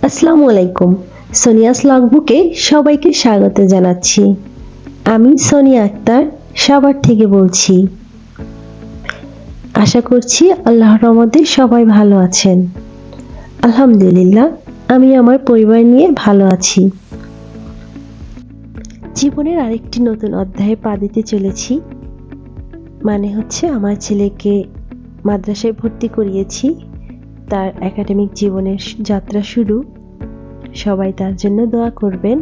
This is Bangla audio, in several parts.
আসসালামু আলাইকুম। সোনিয়াস লগবুকে সবাইকে স্বাগত জানাচ্ছি। আমি সোনিয়া আক্তার সাভার থেকে বলছি। আশা করছি আল্লাহর রহমতে সবাই ভালো আছেন। আলহামদুলিল্লাহ, আমি আমার পরিবার নিয়ে ভালো আছি। জীবনের আরেকটি নতুন অধ্যায়ে পা দিতে চলেছি। মানে হচ্ছে আমার ছেলেকে মাদ্রাসায় ভর্তি করিয়েছি। তার একাডেমিক জীবনের যাত্রা শুরু। সবাই তার জন্য দোয়া করবেন।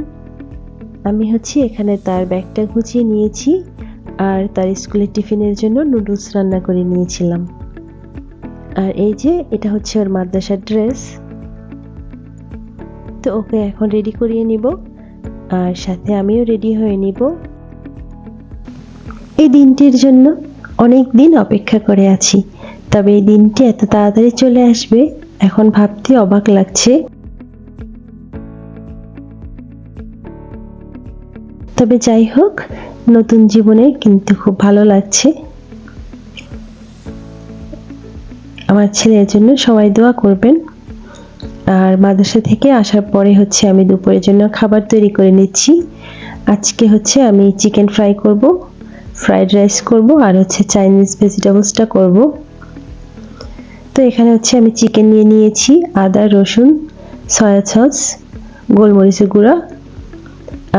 আমি এখানে তার ব্যাগটা গুছিয়ে নিয়েছি আর তার স্কুলের টিফিনের জন্য নুডলস রান্না করে নিয়েছিলাম। আর এই যে এটা ওর মাদ্রাসার ড্রেস। তো ওকে এখন রেডি করিয়ে নিব আর সাথে আমিও রেডি হয়ে নিব। এই দিনটির জন্য অনেক দিন অপেক্ষা করে আছি, তবে এই দিনটি এত তাড়াতাড়ি চলে আসবে এখন ভাবতে অবাক লাগছে। তবে যাই হোক, নতুন জীবনে কিন্তু খুব ভালো লাগছে। আমার ছেলের জন্য সবাই দোয়া করবেন। আর মাদ্রাসা থেকে আসার পরে আমি দুপুরের জন্য খাবার তৈরি করে নিচ্ছি। আজকে আমি চিকেন ফ্রাই করব, ফ্রাইড রাইস করব আর চাইনিজ ভেজিটেবলসটা করব। তো এখানে আমি চিকেন নিয়ে নিয়েছি, আদা রসুন, সয়া সস, গোলমরিচের গুঁড়া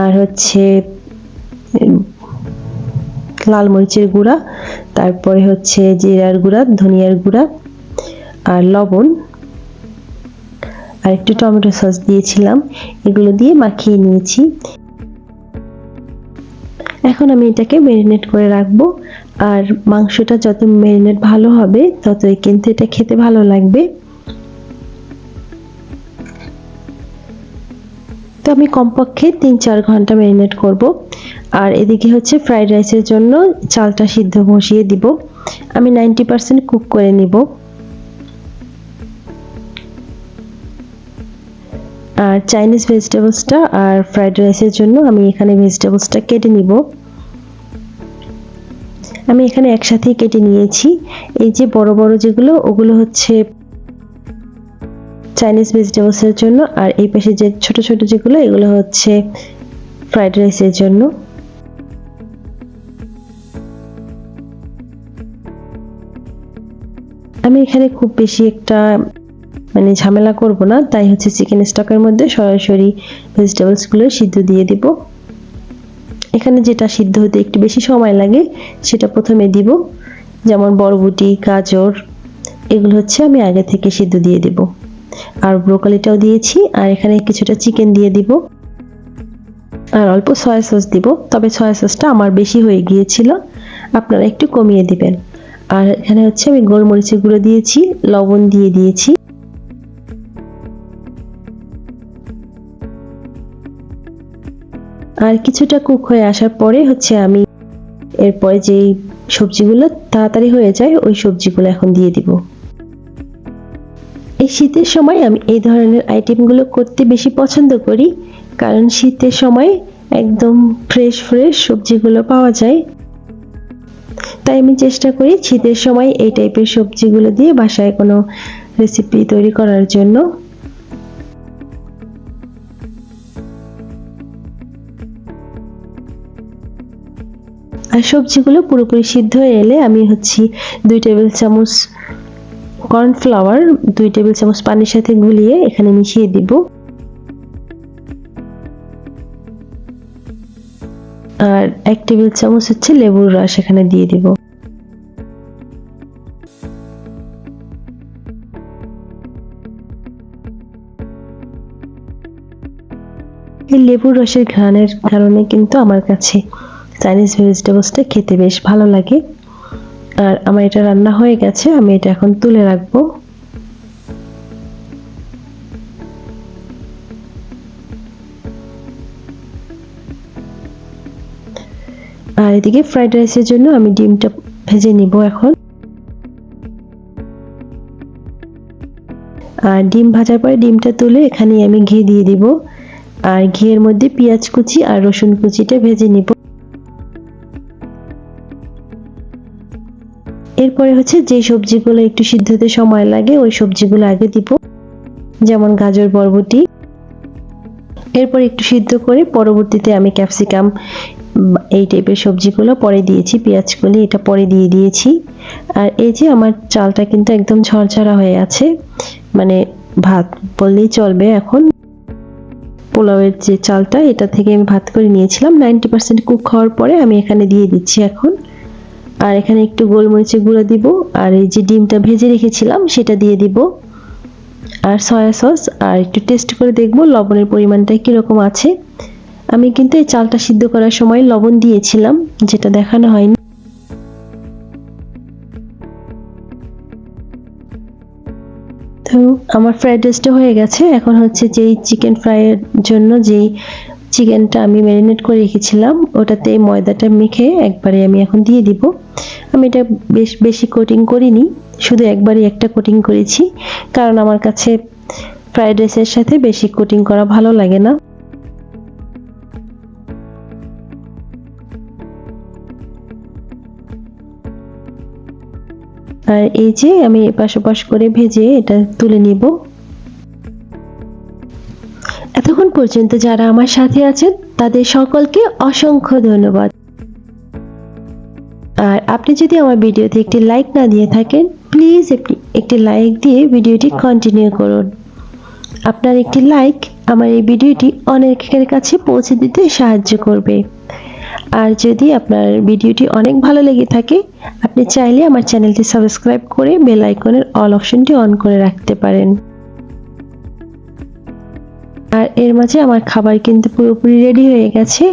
আর লাল মরিচের গুঁড়া, তারপরে জিরার গুঁড়া, ধনিয়ার গুঁড়া আর লবণ আর একটু টমেটো সস দিয়েছিলাম। এগুলো দিয়ে মাখিয়ে নিয়েছি। এখন আমি এটাকে ম্যারিনেট করে রাখবো। আর মাংসটা যত ম্যারিনেট ভালো হবে ততই কিন্তু এটা খেতে ভালো লাগবে। তো আমি কমপক্ষে ৩-৪ ঘন্টা ম্যারিনেট করব। আর এদিকে ফ্রাইড রাইসের জন্য চালটা সিদ্ধ বসিয়ে দিব। আমি 90% কুক করে নিব। আর চাইনিজ ভেজিটেবলসটা আর ফ্রাইড রাইসের জন্য আমি এখানে ভেজিটেবলসটা কেটে নিব। আমি এখানে একসাথেই কেটে নিয়েছি। এই যে বড় বড় যেগুলো, ওগুলো চাইনিজ ভেজিটেবলসের জন্য, আর এই পাশে যে ছোট ছোট যেগুলো, এগুলো ফ্রাইড রাইসের জন্য। আমি এখানে খুব বেশি একটা ঝামেলা করব না, তাই চিকেন স্টকের মধ্যে সরাসরি ভেজিটেবলসগুলো সিদ্ধ দিয়ে দিব। এখানে যেটা সিদ্ধ হতে একটু বেশি সময় লাগে সেটা প্রথমে দিব, যেমন বরবটি, গাজর, এগুলো আমি আগে থেকে সিদ্ধ দিয়ে দিব। আর ব্রোকলিটাও দিয়েছি। আর এখানে কিছুটা চিকেন দিয়ে দিব আর অল্প সয়া সস দিব। তবে সয়া সসটা আমার বেশি হয়ে গিয়েছিল, আপনারা একটু কমিয়ে দিবেন। আর এখানে আমি গোলমরিচের গুঁড়ো দিয়েছি, লবণ দিয়ে দিয়েছি। আর কিছুটা কুক হয়ে আসার পরে আমি এরপরে যে সবজিগুলো তাড়াতাড়ি হয়ে যায় ওই সবজিগুলো এখন দিয়ে দিব। এই শীতের সময় আমি এই ধরনের আইটেমগুলো করতে বেশি পছন্দ করি, কারণ শীতের সময় একদম ফ্রেশ ফ্রেশ সবজিগুলো পাওয়া যায়। তাই আমি চেষ্টা করি শীতের সময় এই টাইপের সবজিগুলো দিয়ে বাসায় কোনো রেসিপি তৈরি করার জন্য। আর সবজিগুলো পুরোপুরি সিদ্ধ হয়ে এলে আমি 2 টেবিল চামচ কর্নফ্লাওয়ার 2 টেবিল চামচ পানির সাথে গুলিয়ে এখানে মিশিয়ে দিব। আর 1 টেবিল চামচ লেবুর রস এখানে দিয়ে দিব। এই লেবুর রসের ঘ্রাণের কারণে কিন্তু আমার কাছে চাইনিজ ভেজিটেবলসটা খেতে বেশ ভালো লাগে। আর আমার এটা রান্না হয়ে গেছে, আমি এটা এখন তুলে রাখবো। আর এদিকে ফ্রাইড রাইসের জন্য আমি ডিমটা ভেজে নিব এখন। আর ডিম ভাজার পরে ডিমটা তুলে এখানে আমি ঘি দিয়ে দিব। আর ঘিয়ের মধ্যে পেঁয়াজ কুচি আর রসুন কুচিটা ভেজে নিব। এরপরে যে সবজিগুলো একটু সিদ্ধ হতে সময় লাগে ওই সবজিগুলো আগে দিব, যেমন গাজর, বরবটি, এরপর একটু সিদ্ধ করে পরবর্তীতে আমি ক্যাপসিকাম এই টাইপের সবজিগুলো পরে দিয়েছি, পেঁয়াজগুলি এটা পরে দিয়ে দিয়েছি। আর এই যে আমার চালটা কিন্তু একদম ঝরঝরা হয়ে আছে, মানে ভাত বললেই চলবে। এখন পোলাওয়ের যে চালটা, এটা থেকে আমি ভাত করে নিয়েছিলাম, 90% কুক হওয়ার পরে আমি এখানে দিয়ে দিচ্ছি এখন। আর এখানে একটু গোলমরিচের গুঁড়ো দিব, আর এই যে ডিমটা ভেজে রেখেছিলাম সেটা দিয়ে দিব, আর সয়া সস, আর একটু টেস্ট করে দেখব লবণের পরিমাণটা কীরকম আছে। আমি কিন্তু এই চালটা সিদ্ধ করার সময় লবণ দিয়েছিলাম, যেটা দেখানো হয়নি। তো আমার ফ্রাইড রাইসটা হয়ে গেছে। এখন হচ্ছে যেই চিকেন ফ্রাইয়ের জন্য যেই চিকেনটা আমি ম্যারিনেট করে রেখেছিলাম, ওটাতে ময়দাটা মেখে একবারে আমি এখন দিয়ে দিব। আমি এটা বেশি কোটিং করিনি, শুধু একবারই একটা কোটিং করেছি, কারণ আমার কাছে ফ্রাইড রাইসের সাথে বেশি কোটিং করা ভালো লাগে না। আর এই যে আমি এপাশ ওপাশ করে ভেজে এটা তুলে নিব। এতক্ষণ পর্যন্ত যারা আমার সাথে আছেন তাদের সকলকে অসংখ্য ধন্যবাদ। আর আপনি যদি আমার ভিডিওতে একটি লাইক না দিয়ে থাকেন, প্লিজ একটি লাইক দিয়ে ভিডিওটি কন্টিনিউ করুন। আপনার একটি লাইক আমার এই ভিডিওটি অনেকের কাছে পৌঁছে দিতে সাহায্য করবে। আর যদি আপনার ভিডিওটি অনেক ভালো লেগে থাকে, আপনি চাইলে আমার চ্যানেলটি সাবস্ক্রাইব করে বেল আইকনের অল অপশনটি অন করে রাখতে পারেন। আর এর মাঝে আমার খাবার কিন্তু পুরোপুরি রেডি হয়ে গেছে।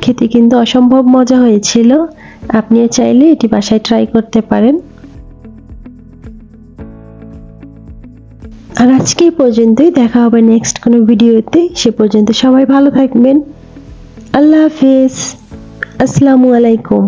খেতে কিন্তু অসম্ভব মজা হয়েছিল। আপনিও চাইলে এটি বাসায় ট্রাই করতে পারেন। আর আজকে এই পর্যন্তই, দেখা হবে নেক্সট কোনো ভিডিওতে। সে পর্যন্ত সবাই ভালো থাকবেন। আল্লাহ হাফেজ। আসসালামু আলাইকুম।